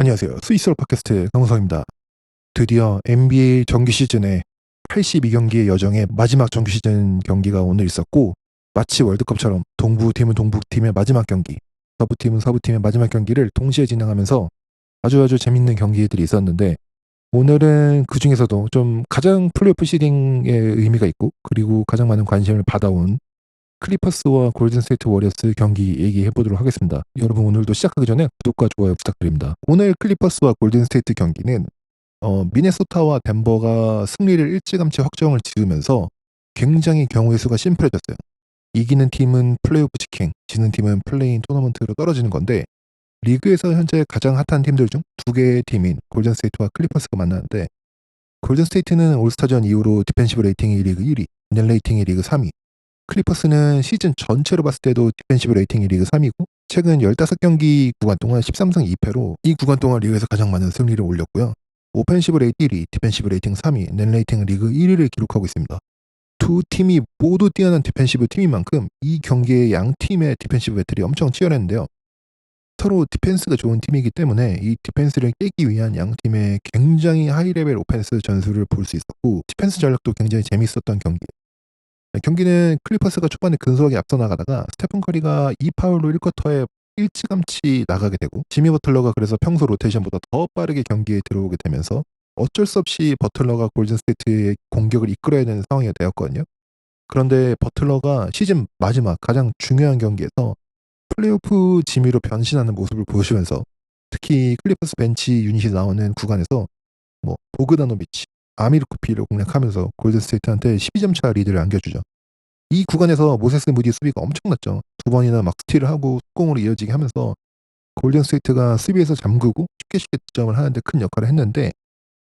안녕하세요. 스위스로 팟캐스트 강우성입니다. 드디어 NBA 정규 시즌의 82경기의 여정의 마지막 정규 시즌 경기가 오늘 있었고, 마치 월드컵처럼 동부팀은 동부팀의 마지막 경기, 서부팀은 서부팀의 마지막 경기를 동시에 진행하면서 아주 재밌는 경기들이 있었는데, 오늘은 그 중에서도 좀 가장 플레이오프 시딩의 의미가 있고, 그리고 가장 많은 관심을 받아온 클리퍼스와 골든스테이트 워리어스 경기 얘기해 보도록 하겠습니다. 여러분, 오늘도 시작하기 전에 구독과 좋아요 부탁드립니다. 오늘 클리퍼스와 골든스테이트 경기는 미네소타와 덴버가 승리를 일찌감치 확정을 지으면서 굉장히 경우의 수가 심플해졌어요. 이기는 팀은 플레이오프 직행, 지는 팀은 플레이인 토너먼트로 떨어지는 건데, 리그에서 현재 가장 핫한 팀들 중 두 개의 팀인 골든스테이트와 클리퍼스가 만나는데, 골든스테이트는 올스타전 이후로 디펜시브 레이팅이 리그 1위, 넷 레이팅이 리그 3위, 클리퍼스는 시즌 전체로 봤을 때도 디펜시브 레이팅이 리그 3위고, 최근 15경기 구간 동안 13승 2패로 이 구간 동안 리그에서 가장 많은 승리를 올렸고요. 오펜시브 레이팅 1위, 디펜시브 레이팅 3위, 넷 레이팅 리그 1위를 기록하고 있습니다. 두 팀이 모두 뛰어난 디펜시브 팀인 만큼 이 경기의 양 팀의 디펜시브 배틀이 엄청 치열했는데요. 서로 디펜스가 좋은 팀이기 때문에 이 디펜스를 깨기 위한 양 팀의 굉장히 하이레벨 오펜스 전술을 볼 수 있었고, 디펜스 전략도 굉장히 재밌었던 경기. 경기는 클리퍼스가 초반에 근소하게 앞서 나가다가 스테픈 커리가 2파울로 1쿼터에 일찌감치 나가게 되고, 지미 버틀러가 그래서 평소 로테이션보다 더 빠르게 경기에 들어오게 되면서 어쩔 수 없이 버틀러가 골든스테이트의 공격을 이끌어야 되는 상황이 되었거든요. 그런데 버틀러가 시즌 마지막 가장 중요한 경기에서 플레이오프 지미로 변신하는 모습을 보여주면서, 특히 클리퍼스 벤치 유닛이 나오는 구간에서 보그다노비치, 아미르 쿠피를 공략하면서 골든스테이트한테 12점 차 리드를 안겨주죠. 이 구간에서 모세스 무디 수비가 엄청났죠. 두 번이나 막 스틸을 하고 속공으로 이어지게 하면서 골든스테이트가 수비에서 잠그고 쉽게 득점을 하는데 큰 역할을 했는데,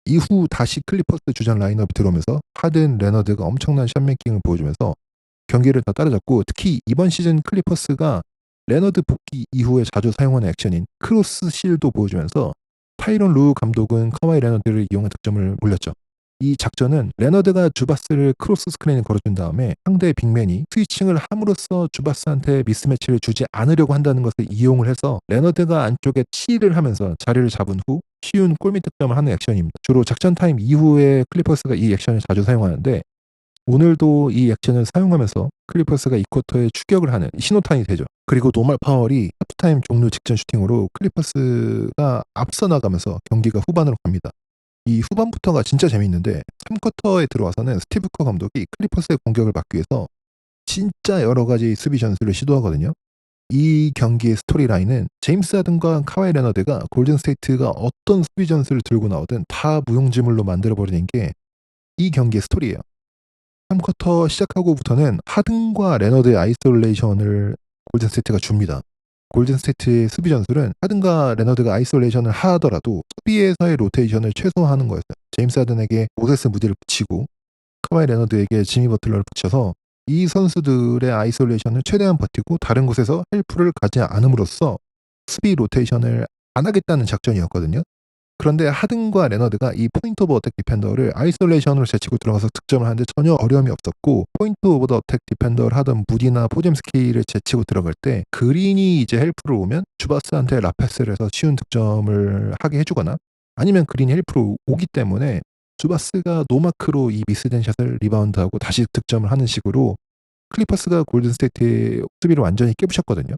이후 다시 클리퍼스 주전 라인업이 들어오면서 하든, 레너드가 엄청난 샷메이킹을 보여주면서 경기를 더 따라잡고, 특히 이번 시즌 클리퍼스가 레너드 복귀 이후에 자주 사용하는 액션인 크로스 실도 보여주면서 타이론 루 감독은 카와이 레너드를 이용한 득점을 올렸죠. 이 작전은 레너드가 주바스를 크로스 스크린에 걸어준 다음에 상대 빅맨이 스위칭을 함으로써 주바스한테 미스매치를 주지 않으려고 한다는 것을 이용을 해서 레너드가 안쪽에 치를 하면서 자리를 잡은 후 쉬운 골밑 득점을 하는 액션입니다. 주로 작전 타임 이후에 클리퍼스가 이 액션을 자주 사용하는데, 오늘도 이 액션을 사용하면서 클리퍼스가 이 쿼터에 추격을 하는 신호탄이 되죠. 그리고 노말 파월이 하프타임 종료 직전 슈팅으로 클리퍼스가 앞서 나가면서 경기가 후반으로 갑니다. 이 후반부터가 진짜 재밌는데, 3쿼터에 들어와서는 스티브 커 감독이 클리퍼스의 공격을 막기 위해서 진짜 여러 가지 수비 전술을 시도하거든요. 이 경기의 스토리라인은 제임스 하든과 카와이 레너드가 골든스테이트가 어떤 수비 전술을 들고 나오든 다 무용지물로 만들어버리는 게 이 경기의 스토리예요. 3쿼터 시작하고부터는 하든과 레너드의 아이솔레이션을 골든스테이트가 줍니다. 골든스테이트의 수비 전술은 하든과 레너드가 아이솔레이션을 하더라도 수비에서의 로테이션을 최소화하는 거였어요. 제임스 하든에게 모세스 무디를 붙이고 카와이 레너드에게 지미 버틀러를 붙여서 이 선수들의 아이솔레이션을 최대한 버티고 다른 곳에서 헬프를 가지 않음으로써 수비 로테이션을 안 하겠다는 작전이었거든요. 그런데 하든과 레너드가 이 포인트 오브 어택 디펜더를 아이솔레이션으로 제치고 들어가서 득점을 하는데 전혀 어려움이 없었고, 포인트 오브 어택 디펜더를 하던 무디나 포잼스키를 제치고 들어갈 때 그린이 이제 헬프를 오면 주바스한테 라패스를 해서 쉬운 득점을 하게 해주거나, 아니면 그린이 헬프로 오기 때문에 주바스가 노마크로 이 미스된 샷을 리바운드하고 다시 득점을 하는 식으로 클리퍼스가 골든스테이트의 수비를 완전히 깨부셨거든요.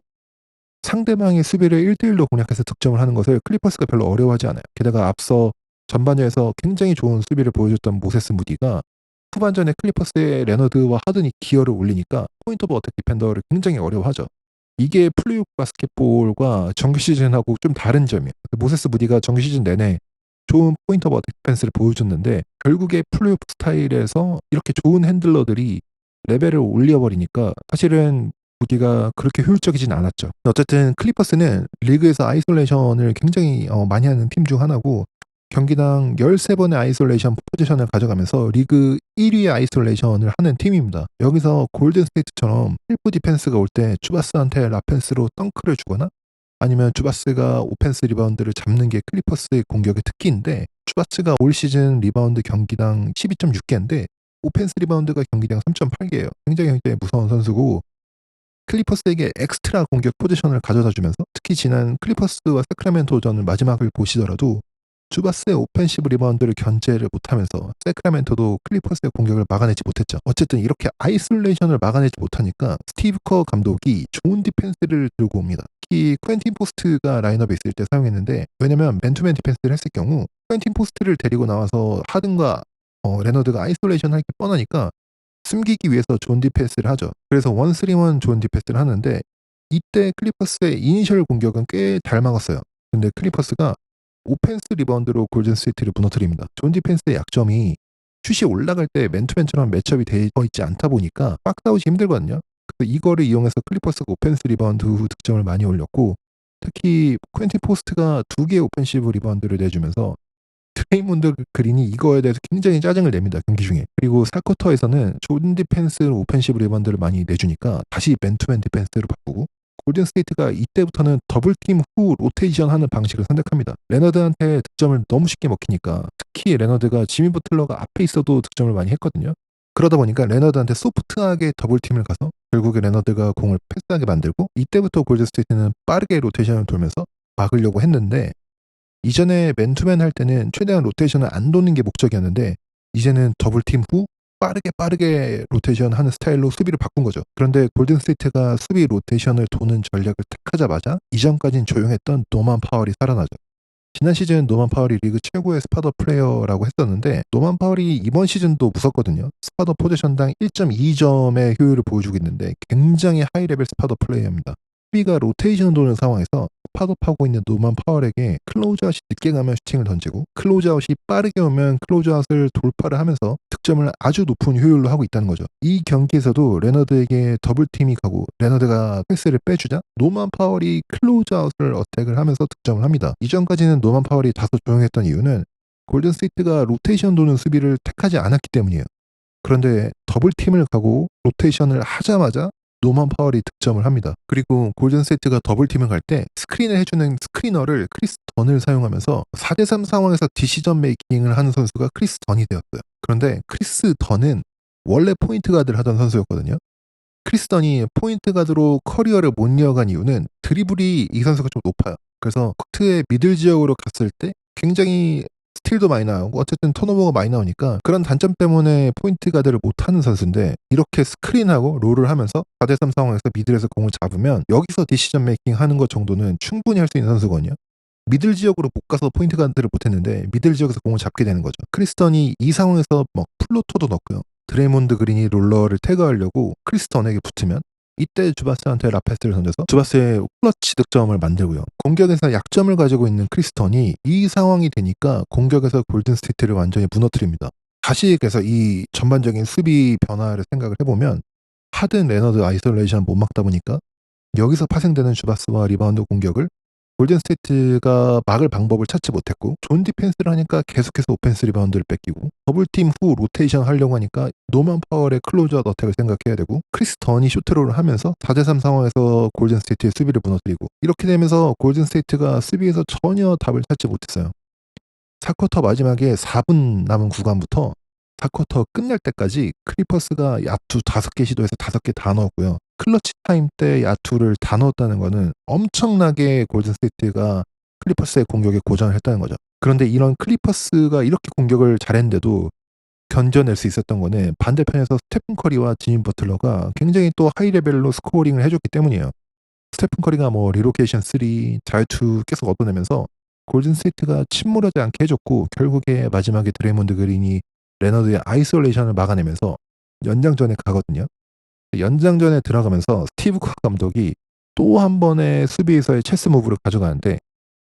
상대방의 수비를 1대1로 공략해서 득점을 하는 것을 클리퍼스가 별로 어려워하지 않아요. 게다가 앞서 전반전에서 굉장히 좋은 수비를 보여줬던 모세스 무디가 후반전에 클리퍼스의 레너드와 하든이 기어를 올리니까 포인트 오브 어택 디펜더를 굉장히 어려워하죠. 이게 플레이오프 바스켓볼과 정규 시즌하고 좀 다른 점이에요. 모세스 무디가 정규 시즌 내내 좋은 포인트 오브 어택 디펜스를 보여줬는데, 결국에 플레이오프 스타일에서 이렇게 좋은 핸들러들이 레벨을 올려버리니까 사실은 무디가 그렇게 효율적이진 않았죠. 어쨌든 클리퍼스는 리그에서 아이솔레이션을 굉장히 많이 하는 팀 중 하나고, 경기당 13번의 아이솔레이션 포지션을 가져가면서 리그 1위의 아이솔레이션을 하는 팀입니다. 여기서 골든스테이트처럼 헬프 디펜스가 올 때 주바스한테 라펜스로 덩크를 주거나, 아니면 주바스가 오펜스 리바운드를 잡는 게 클리퍼스의 공격의 특기인데, 주바스가 올 시즌 리바운드 경기당 12.6개인데 오펜스 리바운드가 경기당 3.8개예요. 굉장히 무서운 선수고, 클리퍼스에게 엑스트라 공격 포지션을 가져다 주면서 특히 지난 클리퍼스와 세크라멘토전을 마지막을 보시더라도 주바스의 오펜시브 리바운드를 견제를 못하면서 세크라멘토도 클리퍼스의 공격을 막아내지 못했죠. 어쨌든 이렇게 아이솔레이션을 막아내지 못하니까 스티브 커 감독이 좋은 디펜스를 들고 옵니다. 특히 퀸틴 포스트가 라인업에 있을 때 사용했는데 왜냐면 맨투맨 디펜스를 했을 경우 퀸틴 포스트를 데리고 나와서 하든과 레너드가 아이솔레이션 할 게 뻔하니까 숨기기 위해서 존 디펜스를 하죠. 그래서 1-3-1 존 디펜스를 하는데 이때 클리퍼스의 이니셜 공격은 꽤 잘 막았어요. 근데 클리퍼스가 오펜스 리바운드로 골든 스테이트를 무너뜨립니다. 존 디펜스의 약점이 슛이 올라갈 때 맨투맨처럼 매치업이 되어 있지 않다 보니까 박스아웃이 힘들거든요. 그래서 이거를 이용해서 클리퍼스가 오펜스 리바운드 후 득점을 많이 올렸고 특히 퀸틴 포스트가 2개의 오펜시브 리바운드를 내주면서 드레이몬드 그린이 이거에 대해서 굉장히 짜증을 냅니다. 경기 중에. 그리고 4쿼터에서는 존 디펜스로 오펜시브 리바운드를 많이 내주니까 다시 맨투맨 디펜스로 바꾸고 골든 스테이트가 이때부터는 더블팀 후 로테이션 하는 방식을 선택합니다. 레너드한테 득점을 너무 쉽게 먹히니까 특히 레너드가 지미 버틀러가 앞에 있어도 득점을 많이 했거든요. 그러다 보니까 레너드한테 소프트하게 더블팀을 가서 결국에 레너드가 공을 패스하게 만들고 이때부터 골든 스테이트는 빠르게 로테이션을 돌면서 막으려고 했는데 이전에 맨투맨 할 때는 최대한 로테이션을 안 도는 게 목적이었는데 이제는 더블팀 후 빠르게 로테이션 하는 스타일로 수비를 바꾼 거죠. 그런데 골든 스테이트가 수비 로테이션을 도는 전략을 택하자마자 이전까진 조용했던 노만 파월이 살아나죠. 지난 시즌 노만 파월이 리그 최고의 스파더 플레이어라고 했었는데 노만 파월이 이번 시즌도 무섭거든요. 스파더 포지션당 1.2점의 효율을 보여주고 있는데 굉장히 하이 레벨 스파더 플레이어입니다. 수비가 로테이션 도는 상황에서 스팟업하고 있는 노만 파월에게 클로즈아웃이 늦게 가면 슈팅을 던지고 클로즈아웃이 빠르게 오면 클로즈아웃을 돌파를 하면서 득점을 아주 높은 효율로 하고 있다는 거죠. 이 경기에서도 레너드에게 더블팀이 가고 레너드가 패스를 빼주자 노만 파월이 클로즈아웃을 어택을 하면서 득점을 합니다. 이전까지는 노만 파월이 다소 조용했던 이유는 골든 스테이트가 로테이션 도는 수비를 택하지 않았기 때문이에요. 그런데 더블팀을 가고 로테이션을 하자마자 노만 파월이 득점을 합니다. 그리고 골든 스테이트가 더블팀을 갈 때 스크린을 해주는 스크리너를 크리스 던을 사용하면서 4대3 상황에서 디시전 메이킹을 하는 선수가 크리스 던이 되었어요. 그런데 크리스 던은 원래 포인트 가드를 하던 선수였거든요. 크리스 던이 포인트 가드로 커리어를 못 이어간 이유는 드리블이 이 선수가 좀 높아요. 그래서 코트의 미들 지역으로 갔을 때 굉장히 스틸도 많이 나오고 어쨌든 턴오버가 많이 나오니까 그런 단점 때문에 포인트 가드를 못하는 선수인데 이렇게 스크린하고 롤을 하면서 4대3 상황에서 미들에서 공을 잡으면 여기서 디시전 메이킹 하는 것 정도는 충분히 할 수 있는 선수거든요. 미들 지역으로 못 가서 포인트 가드를 못했는데 미들 지역에서 공을 잡게 되는 거죠. 크리스턴이 이 상황에서 플로터도 넣고요. 드레이몬드 그린이 롤러를 태그하려고 크리스턴에게 붙으면 이때 주바스한테 라패스를 던져서 주바스의 클러치 득점을 만들고요. 공격에서 약점을 가지고 있는 크리스턴이 이 상황이 되니까 공격에서 골든 스테이트를 완전히 무너뜨립니다. 다시 그래서 이 전반적인 수비 변화를 생각을 해보면 하든 레너드 아이솔레이션 못 막다 보니까 여기서 파생되는 주바스와 리바운드 공격을 골든 스테이트가 막을 방법을 찾지 못했고 존 디펜스를 하니까 계속해서 오펜스 리바운드를 뺏기고 더블팀 후 로테이션 하려고 하니까 노만 파월의 클로즈아웃 어택을 생각해야 되고 크리스 던이 쇼트롤을 하면서 4대3 상황에서 골든 스테이트의 수비를 무너뜨리고 이렇게 되면서 골든 스테이트가 수비에서 전혀 답을 찾지 못했어요. 4쿼터 마지막에 4분 남은 구간부터 4쿼터 끝날 때까지 클리퍼스가 야투 5개 시도해서 5개 다 넣었고요. 클러치 타임 때 야투를 다 넣었다는 거는 엄청나게 골든 스테이트가 클리퍼스의 공격에 고전을 했다는 거죠. 그런데 이런 클리퍼스가 이렇게 공격을 잘했는데도 견뎌낼 수 있었던 거는 반대편에서 스테픈 커리와 지미 버틀러가 굉장히 또 하이 레벨로 스코어링을 해줬기 때문이에요. 스테픈 커리가 리로케이션 3, 자유투 계속 얻어내면서 골든 스테이트가 침몰하지 않게 해줬고 결국에 마지막에 드레이몬드 그린이 레너드의 아이솔레이션을 막아내면서 연장전에 가거든요. 연장전에 들어가면서 스티브 커 감독이 또 한 번의 수비에서의 체스 무브를 가져가는데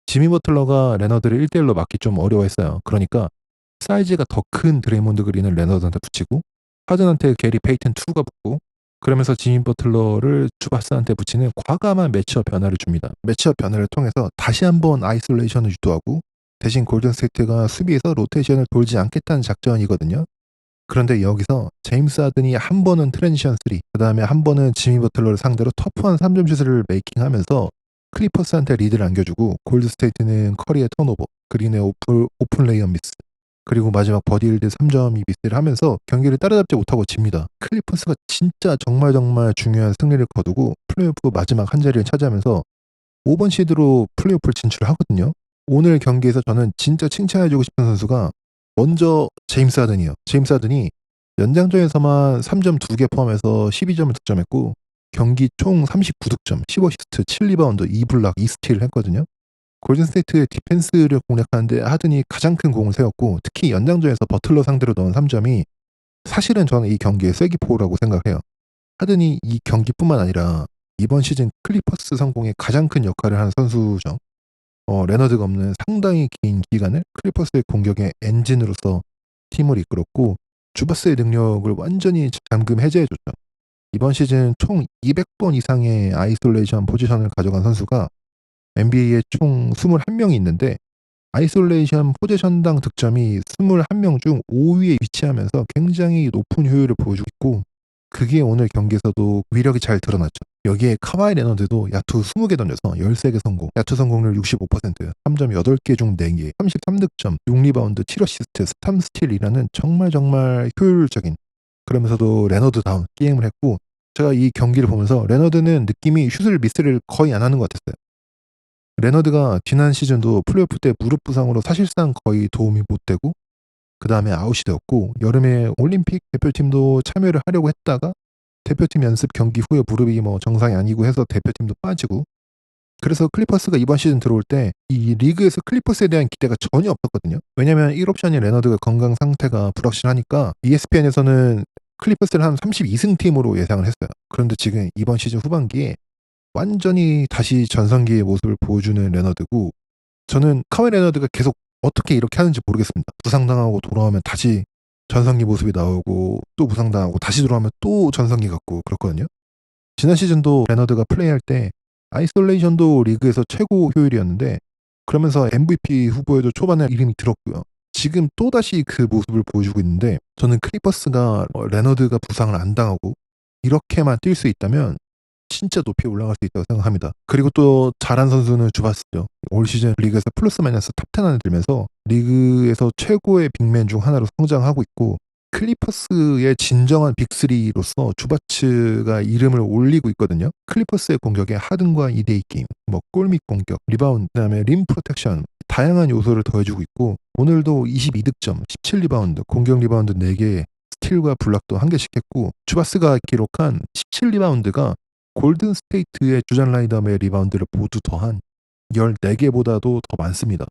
지미 버틀러가 레너드를 1대1로 막기 좀 어려워했어요. 그러니까 사이즈가 더 큰 드레이몬드 그린을 레너드한테 붙이고 하든한테 게리 페이튼 2가 붙고 그러면서 지미 버틀러를 주바스한테 붙이는 과감한 매치업 변화를 줍니다. 매치업 변화를 통해서 다시 한번 아이솔레이션을 유도하고 대신 골든 스테이트가 수비에서 로테이션을 돌지 않겠다는 작전이거든요. 그런데 여기서 제임스 하든이 한 번은 트랜지션 3, 그 다음에 한 번은 지미 버틀러를 상대로 터프한 3점 슛을 메이킹하면서 클리퍼스한테 리드를 안겨주고 골든 스테이트는 커리의 턴오버, 그린의 오픈 레이업 미스, 그리고 마지막 버디힐드 3점이 미스를 하면서 경기를 따라잡지 못하고 집니다. 클리퍼스가 진짜 정말 중요한 승리를 거두고 플레이오프 마지막 한 자리를 차지하면서 5번 시드로 플레이오프를 진출을 하거든요. 오늘 경기에서 저는 진짜 칭찬해주고 싶은 선수가 먼저 제임스 하든이에요. 제임스 하든이 연장전에서만 3점 2개 포함해서 12점을 득점했고 경기 총 39득점, 15시스트, 7리바운드, 2블락, 2스틸을 했거든요. 골든스테이트의 디펜스를 공략하는데 하든이 가장 큰 공을 세웠고 특히 연장전에서 버틀러 상대로 넣은 3점이 사실은 저는 이 경기의 쐐기포라고 생각해요. 하든이 이 경기뿐만 아니라 이번 시즌 클리퍼스 성공에 가장 큰 역할을 한 선수죠. 레너드가 없는 상당히 긴 기간을 클리퍼스의 공격의 엔진으로서 팀을 이끌었고 주바스의 능력을 완전히 잠금 해제해줬죠. 이번 시즌 총 200번 이상의 아이솔레이션 포지션을 가져간 선수가 NBA에 총 21명이 있는데 아이솔레이션 포지션당 득점이 21명 중 5위에 위치하면서 굉장히 높은 효율을 보여주고 있고 그게 오늘 경기에서도 위력이 잘 드러났죠. 여기에 카와이 레너드도 야투 20개 던져서 13개 성공, 야투 성공률 65%, 3점 8개 중 4개, 33득점, 6리바운드, 7어시스트, 3스틸이라는 정말 효율적인 그러면서도 레너드다운 게임을 했고 제가 이 경기를 보면서 레너드는 느낌이 슛을 미스를 거의 안 하는 것 같았어요. 레너드가 지난 시즌도 플레이오프 때 무릎 부상으로 사실상 거의 도움이 못 되고 그 다음에 아웃이 되었고 여름에 올림픽 대표팀도 참여를 하려고 했다가 대표팀 연습 경기 후에 무릎이 정상이 아니고 해서 대표팀도 빠지고 그래서 클리퍼스가 이번 시즌 들어올 때 이 리그에서 클리퍼스에 대한 기대가 전혀 없었거든요. 왜냐면 1옵션인 레너드가 건강 상태가 불확실하니까 ESPN에서는 클리퍼스를 한 32승 팀으로 예상을 했어요. 그런데 지금 이번 시즌 후반기에 완전히 다시 전성기의 모습을 보여주는 레너드고 저는 카와이 레너드가 계속 어떻게 이렇게 하는지 모르겠습니다. 부상당하고 돌아오면 다시 전성기 모습이 나오고 또 부상당하고 다시 돌아오면 또 전성기 같고 그렇거든요. 지난 시즌도 레너드가 플레이할 때 아이솔레이션도 리그에서 최고 효율이었는데 그러면서 MVP 후보에도 초반에 이름이 들었고요. 지금 또다시 그 모습을 보여주고 있는데 저는 클리퍼스가 레너드가 부상을 안 당하고 이렇게만 뛸 수 있다면 진짜 높이 올라갈 수 있다고 생각합니다. 그리고 또 잘한 선수는 주바스죠. 올 시즌 리그에서 플러스 마이너스 탑10 안에 들면서 리그에서 최고의 빅맨 중 하나로 성장하고 있고 클리퍼스의 진정한 빅3로서 주바츠가 이름을 올리고 있거든요. 클리퍼스의 공격에 하든과 2대2 게임, 골밑 공격, 리바운드, 그다음에 림 프로텍션 다양한 요소를 더해주고 있고 오늘도 22득점, 17리바운드, 공격 리바운드 4개, 스틸과 블락도 1개씩 했고 주바스가 기록한 17리바운드가 골든 스테이트의 주전 라인업의 리바운드를 모두 더한 14개보다도 더 많습니다.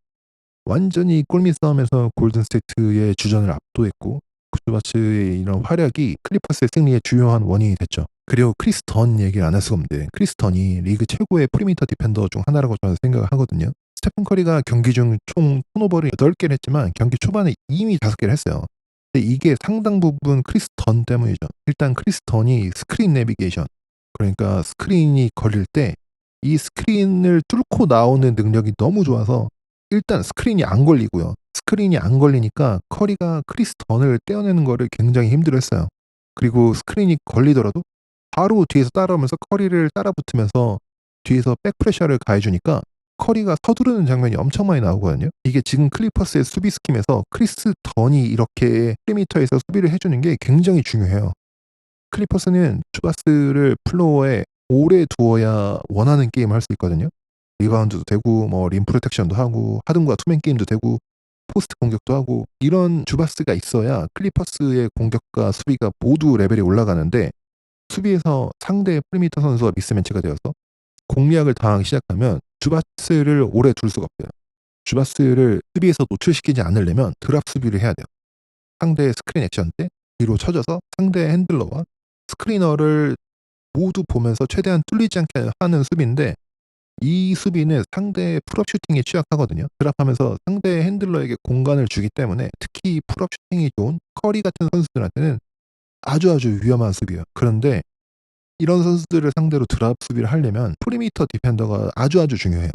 완전히 골밑 싸움에서 골든 스테이트의 주전을 압도했고 주바츠의 이런 활약이 클리퍼스의 승리의 주요한 원인이 됐죠. 그리고 크리스 던 얘기를 안 할 수가 없는데 크리스 던이 리그 최고의 프리미터 디펜더 중 하나라고 저는 생각을 하거든요. 스테픈 커리가 경기 중 총 턴오버를 8개를 했지만 경기 초반에 이미 5개를 했어요. 근데 이게 상당 부분 크리스 던 때문이죠. 일단 크리스 던이 스크린 내비게이션 그러니까 스크린이 걸릴 때 이 스크린을 뚫고 나오는 능력이 너무 좋아서 일단 스크린이 안 걸리고요. 스크린이 안 걸리니까 커리가 크리스 던을 떼어내는 거를 굉장히 힘들어했어요. 그리고 스크린이 걸리더라도 바로 뒤에서 따라오면서 커리를 따라붙으면서 뒤에서 백프레셔를 가해주니까 커리가 서두르는 장면이 엄청 많이 나오거든요. 이게 지금 클리퍼스의 수비 스킴에서 크리스 던이 이렇게 프리미터에서 수비를 해주는 게 굉장히 중요해요. 클리퍼스는 주바스를 플로어에 오래 두어야 원하는 게임을 할 수 있거든요. 리바운드도 되고 림 프로텍션도 하고 하든과 투맨 게임도 되고 포스트 공격도 하고 이런 주바스가 있어야 클리퍼스의 공격과 수비가 모두 레벨이 올라가는데 수비에서 상대 프리미터 선수와 미스매치가 되어서 공략을 당하기 시작하면 주바스를 오래 둘 수가 없어요. 주바스를 수비에서 노출시키지 않으려면 드랍 수비를 해야 돼요. 상대의 스크린 액션 때 뒤로 쳐져서 상대 핸들러와 스크리너를 모두 보면서 최대한 뚫리지 않게 하는 수비인데 이 수비는 상대의 풀업 슈팅에 취약하거든요. 드랍하면서 상대 핸들러에게 공간을 주기 때문에 특히 풀업 슈팅이 좋은 커리 같은 선수들한테는 아주 위험한 수비예요. 그런데 이런 선수들을 상대로 드랍 수비를 하려면 프리미터 디펜더가 아주 중요해요.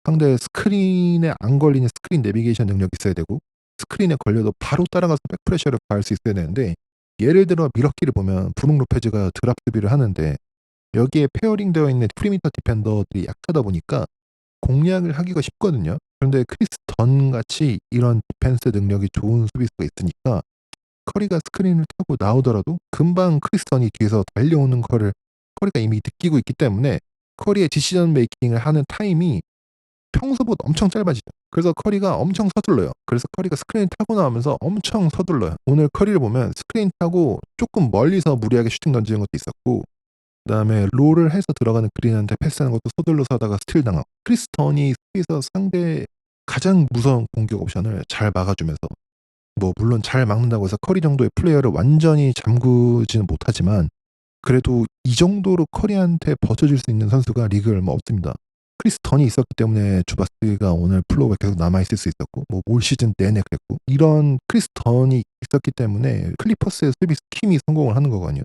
상대 스크린에 안 걸리는 스크린 내비게이션 능력이 있어야 되고 스크린에 걸려도 바로 따라가서 백프레셔를 가할 수 있어야 되는데 예를 들어 미러키를 보면 브룩 로페즈가 드랍 수비를 하는데 여기에 페어링 되어 있는 프리미터 디펜더들이 약하다 보니까 공략을 하기가 쉽거든요. 그런데 크리스 던 같이 이런 디펜스 능력이 좋은 수비수가 있으니까 커리가 스크린을 타고 나오더라도 금방 크리스 던이 뒤에서 달려오는 거를 커리가 이미 느끼고 있기 때문에 커리의 디시전 메이킹을 하는 타임이 평소보다 엄청 짧아지죠. 그래서 커리가 엄청 서둘러요. 그래서 커리가 스크린 타고 나오면서 엄청 서둘러요. 오늘 커리를 보면 스크린 타고 조금 멀리서 무리하게 슈팅 던지는 것도 있었고, 그다음에 롤을 해서 들어가는 그린한테 패스하는 것도 서둘러서 하다가 스틸 당하고, 크리스 턴이 수비에서 상대 가장 무서운 공격 옵션을 잘 막아주면서, 뭐 물론 잘 막는다고 해서 커리 정도의 플레이어를 완전히 잠그지는 못하지만 그래도 이 정도로 커리한테 버텨줄 수 있는 선수가 리그에 얼마 없습니다. 크리스 던이 있었기 때문에 주바스가 오늘 플로우에 계속 남아있을 수 있었고, 뭐 올 시즌 내내 그랬고, 이런 크리스 던이 있었기 때문에 클리퍼스의 수비 스킴이 성공을 하는 거거든요.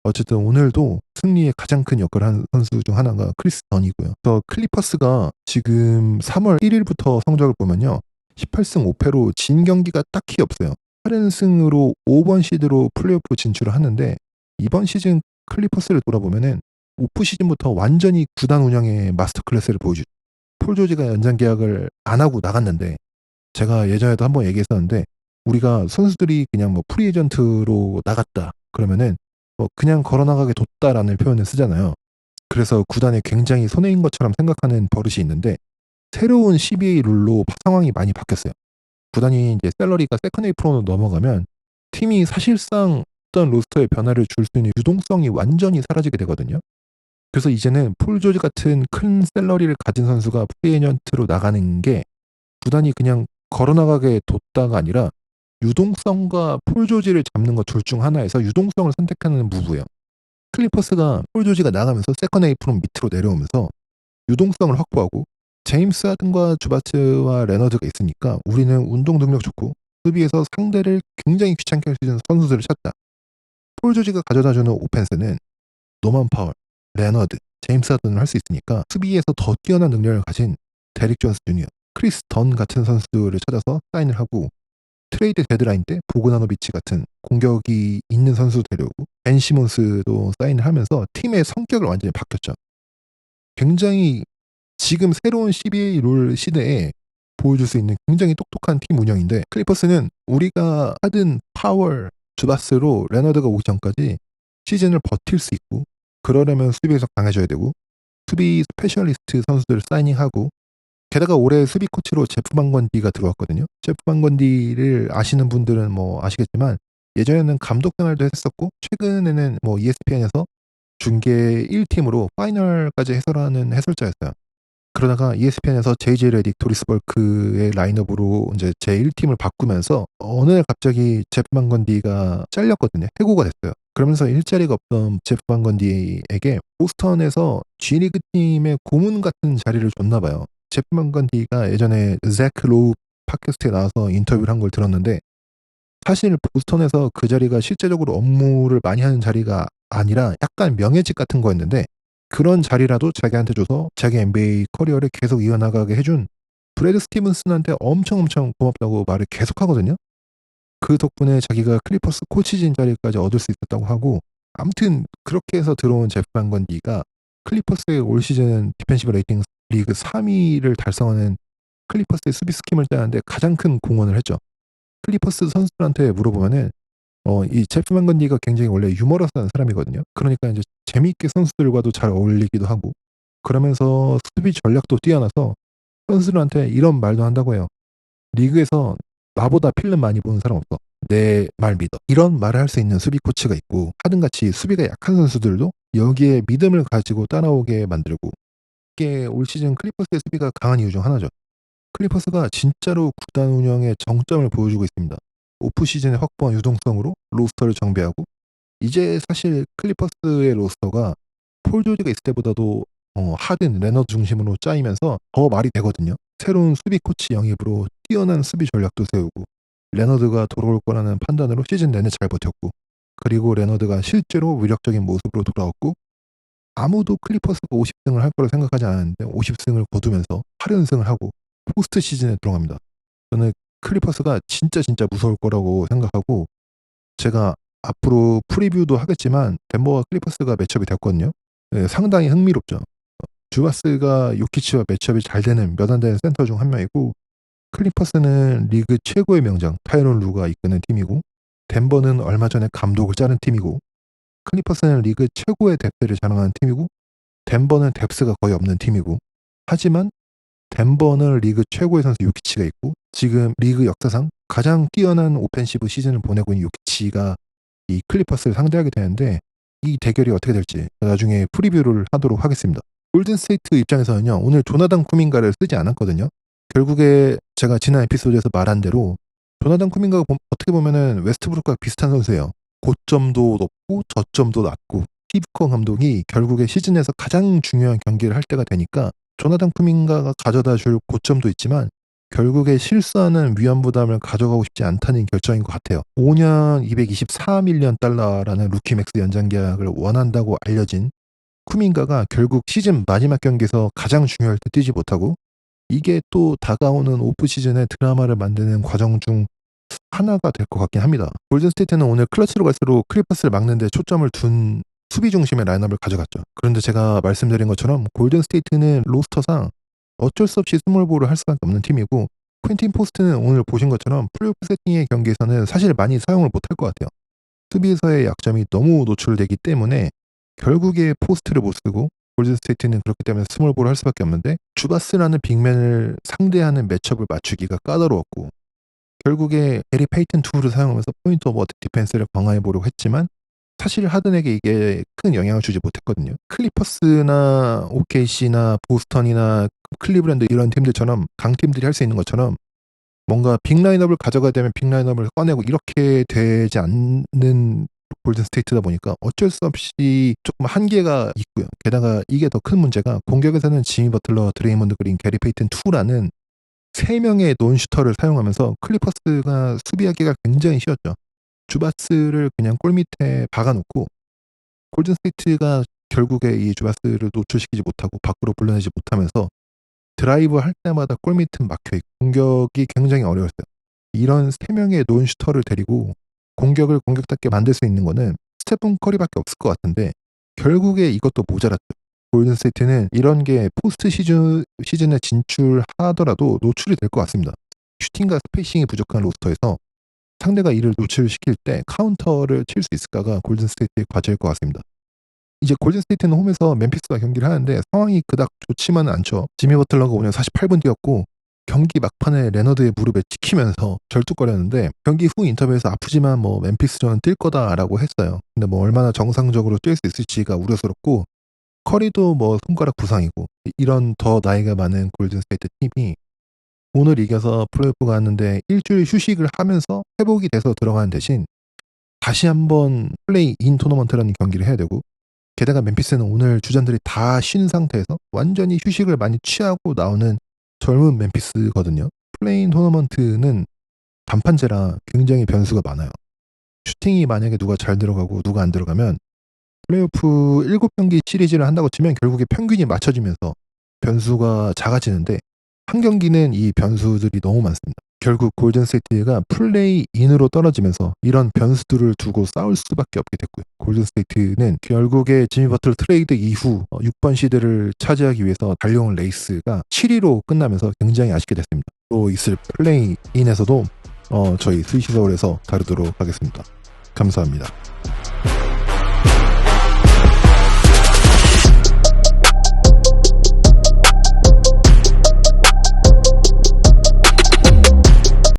어쨌든 오늘도 승리에 가장 큰 역할을 한 선수 중 하나가 크리스 던이고요. 그래서 클리퍼스가 지금 3월 1일부터 성적을 보면요, 18승 5패로 진 경기가 딱히 없어요. 8연승으로 5번 시드로 플레이오프 진출을 하는데, 이번 시즌 클리퍼스를 돌아보면은 오프 시즌부터 완전히 구단 운영의 마스터 클래스를 보여주죠. 폴 조지가 연장 계약을 안 하고 나갔는데, 제가 예전에도 한번 얘기했었는데, 우리가 선수들이 그냥 뭐 프리에이전트로 나갔다 그러면은 뭐 그냥 걸어나가게 뒀다라는 표현을 쓰잖아요. 그래서 구단에 굉장히 손해인 것처럼 생각하는 버릇이 있는데, 새로운 CBA 룰로 상황이 많이 바뀌었어요. 구단이 이제 셀러리가 세컨 A 프로로 넘어가면 팀이 사실상 어떤 로스터의 변화를 줄 수 있는 유동성이 완전히 사라지게 되거든요. 그래서 이제는 폴 조지 같은 큰 셀러리를 가진 선수가 프리에이전트로 나가는 게 구단이 그냥 걸어나가게 뒀다가 아니라 유동성과 폴 조지를 잡는 것 둘 중 하나에서 유동성을 선택하는 무브예요. 클리퍼스가 폴 조지가 나가면서 세컨 A 프로 밑으로 내려오면서 유동성을 확보하고, 제임스 하든과 주바츠와 레너드가 있으니까 우리는 운동 능력 좋고 수비에서 상대를 굉장히 귀찮게 할 수 있는 선수들을 찾다. 폴 조지가 가져다주는 오펜스는 노만 파월, 레너드, 제임스 하든을 할 수 있으니까 수비에서 더 뛰어난 능력을 가진 데릭 존스 주니어, 크리스 던 같은 선수들을 찾아서 사인을 하고, 트레이드 데드라인 때 보그나노비치 같은 공격이 있는 선수 데려오고 벤 시몬스도 사인을 하면서 팀의 성격을 완전히 바뀌었죠. 굉장히 지금 새로운 CBA 룰 시대에 보여줄 수 있는 굉장히 똑똑한 팀 운영인데, 클리퍼스는 우리가 하든 파월, 주바스로 레너드가 오기 전까지 시즌을 버틸 수 있고, 그러려면 수비에서 강해져야 되고, 수비 스페셜리스트 선수들을 사이닝하고, 게다가 올해 수비 코치로 제프 방건디가 들어왔거든요. 제프 방건디를 아시는 분들은 뭐 아시겠지만 예전에는 감독 생활도 했었고, 최근에는 뭐 ESPN에서 중계 1팀으로 파이널까지 해설하는 해설자였어요. 그러다가 ESPN에서 JJ 레딕, 도리스 벌크의 라인업으로 이제 제 1팀을 바꾸면서 어느 날 갑자기 제프 방건디가 잘렸거든요. 해고가 됐어요. 그러면서 일자리가 없던 제프 방건디에게 보스턴에서 G리그 팀의 고문 같은 자리를 줬나 봐요. 제프 방건디가 예전에 잭 로우 팟캐스트에 나와서 인터뷰를 한 걸 들었는데, 사실 보스턴에서 그 자리가 실제적으로 업무를 많이 하는 자리가 아니라 약간 명예직 같은 거였는데, 그런 자리라도 자기한테 줘서 자기 NBA 커리어를 계속 이어나가게 해준 브래드 스티븐슨한테 엄청 고맙다고 말을 계속 하거든요. 그 덕분에 자기가 클리퍼스 코치진 자리까지 얻을 수 있었다고 하고, 아무튼 그렇게 해서 들어온 제프 반 건디가 클리퍼스의 올 시즌 디펜시브 레이팅 리그 3위를 달성하는 클리퍼스의 수비 스킴을 짜는데 가장 큰 공헌을 했죠. 클리퍼스 선수들한테 물어보면은 이 제프 반 건디가 굉장히 원래 유머러스한 사람이거든요. 그러니까 이제 재미있게 선수들과도 잘 어울리기도 하고, 그러면서 수비 전략도 뛰어나서 선수들한테 이런 말도 한다고 해요. 리그에서 나보다 필름 많이 보는 사람 없어. 내 말 믿어. 이런 말을 할 수 있는 수비 코치가 있고, 하든같이 수비가 약한 선수들도 여기에 믿음을 가지고 따라오게 만들고, 이게 올 시즌 클리퍼스의 수비가 강한 이유 중 하나죠. 클리퍼스가 진짜로 구단 운영의 정점을 보여주고 있습니다. 오프 시즌에 확보한 유동성으로 로스터를 정비하고, 이제 사실 클리퍼스의 로스터가 폴 조지가 있을 때보다도 하든, 레너드 중심으로 짜이면서 더 말이 되거든요. 새로운 수비 코치 영입으로 뛰어난 수비 전략도 세우고, 레너드가 돌아올 거라는 판단으로 시즌 내내 잘 버텼고, 그리고 레너드가 실제로 위력적인 모습으로 돌아왔고, 아무도 클리퍼스가 50승을 할 거라 생각하지 않았는데 50승을 거두면서 8연승을 하고 포스트 시즌에 들어갑니다. 저는 클리퍼스가 진짜 무서울 거라고 생각하고, 제가 앞으로 프리뷰도 하겠지만 덴버와 클리퍼스가 매첩이 됐거든요. 네, 상당히 흥미롭죠. 주바스가 요키치와 매첩이 잘 되는 몇 안 되는 센터 중 한 명이고, 클리퍼스는 리그 최고의 명장 타이론 루가 이끄는 팀이고, 덴버는 얼마 전에 감독을 자른 팀이고, 클리퍼스는 리그 최고의 뎁스를 자랑하는 팀이고, 덴버는 뎁스가 거의 없는 팀이고, 하지만 덴버는 리그 최고의 선수 요키치가 있고, 지금 리그 역사상 가장 뛰어난 오펜시브 시즌을 보내고 있는 요키치가 이 클리퍼스를 상대하게 되는데, 이 대결이 어떻게 될지 나중에 프리뷰를 하도록 하겠습니다. 골든스테이트 입장에서는요, 오늘 조나단 쿠민가를 쓰지 않았거든요. 결국에 제가 지난 에피소드에서 말한 대로 조나단 쿠민가가 어떻게 보면은 웨스트브룩과 비슷한 선수예요. 고점도 높고 저점도 낮고, 스티브 커 감독이 결국에 시즌에서 가장 중요한 경기를 할 때가 되니까 조나단 쿠민가가 가져다 줄 고점도 있지만 결국에 실수하는 위험 부담을 가져가고 싶지 않다는 결정인 것 같아요. 5년 224밀리언 달러라는 루키 맥스 연장 계약을 원한다고 알려진 쿠민가가 결국 시즌 마지막 경기에서 가장 중요할 때 뛰지 못하고, 이게 또 다가오는 오프 시즌에 드라마를 만드는 과정 중 하나가 될 것 같긴 합니다. 골든스테이트는 오늘 클러치로 갈수록 클리퍼스를 막는데 초점을 둔 수비 중심의 라인업을 가져갔죠. 그런데 제가 말씀드린 것처럼 골든스테이트는 로스터상 어쩔 수 없이 스몰볼을 할 수밖에 없는 팀이고, 퀸틴 포스트는 오늘 보신 것처럼 플레이오프 세팅의 경기에서는 사실 많이 사용을 못할 것 같아요. 수비에서의 약점이 너무 노출되기 때문에 결국에 포스트를 못 쓰고, 골든스테이트는 그렇기 때문에 스몰볼을 할 수밖에 없는데, 주바스라는 빅맨을 상대하는 매첩을 맞추기가 까다로웠고, 결국에 에리 페이튼 2를 사용하면서 포인트 오브 어택 디펜스를 강화해 보려고 했지만 사실 하든에게 이게 큰 영향을 주지 못했거든요. 클리퍼스나 OKC나 보스턴이나 클리브랜드 이런 팀들처럼 강팀들이 할 수 있는 것처럼 뭔가 빅 라인업을 가져가야 되면 빅 라인업을 꺼내고 이렇게 되지 않는 골든스테이트다 보니까 어쩔 수 없이 조금 한계가 있고요. 게다가 이게 더 큰 문제가, 공격에서는 지미 버틀러, 드레이먼드 그린, 게리 페이튼 2라는 3명의 논슈터를 사용하면서 클리퍼스가 수비하기가 굉장히 쉬웠죠. 주바스를 그냥 골밑에 박아놓고 골든스테이트가 결국에 이 주바스를 노출시키지 못하고 밖으로 불러내지 못하면서 드라이브 할 때마다 골밑은 막혀있고 공격이 굉장히 어려웠어요. 이런 3명의 논슈터를 데리고 공격을 공격답게 만들 수 있는 거는 스테픈 커리밖에 없을 것 같은데 결국에 이것도 모자랐죠. 골든스테이트는 이런 게 포스트 시즌에 진출하더라도 노출이 될 것 같습니다. 슈팅과 스페이싱이 부족한 로스터에서 상대가 이를 노출시킬 때 카운터를 칠 수 있을까가 골든스테이트의 과제일 것 같습니다. 이제 골든스테이트는 홈에서 멤피스와 경기를 하는데 상황이 그닥 좋지만은 않죠. 지미 버틀러가 오늘 48분 뛰었고 경기 막판에 레너드의 무릎에 찍히면서 절뚝거렸는데, 경기 후 인터뷰에서 아프지만 뭐 멤피스전은 뛸 거다라고 했어요. 근데 뭐 얼마나 정상적으로 뛸 수 있을지가 우려스럽고, 커리도 뭐 손가락 부상이고, 이런 더 나이가 많은 골든스테이트 팀이 오늘 이겨서 플레이오프 갔는데 일주일 휴식을 하면서 회복이 돼서 들어가는 대신 다시 한번 플레이 인 토너먼트라는 경기를 해야 되고, 게다가 멤피스는 오늘 주전들이 다 쉰 상태에서 완전히 휴식을 많이 취하고 나오는 젊은 멤피스거든요. 플레이 인 토너먼트는 단판제라 굉장히 변수가 많아요. 슈팅이 만약에 누가 잘 들어가고 누가 안 들어가면 플레이오프 7경기 시리즈를 한다고 치면 결국에 평균이 맞춰지면서 변수가 작아지는데, 한 경기는 이 변수들이 너무 많습니다. 결국 골든스테이트가 플레이인으로 떨어지면서 이런 변수들을 두고 싸울 수밖에 없게 됐고요. 골든스테이트는 결국에 지미 버틀러 트레이드 이후 6번 시드를 차지하기 위해서 달려온 레이스가 7위로 끝나면서 굉장히 아쉽게 됐습니다. 또 있을 플레이인에서도 저희 스위시서울에서 다루도록 하겠습니다. 감사합니다.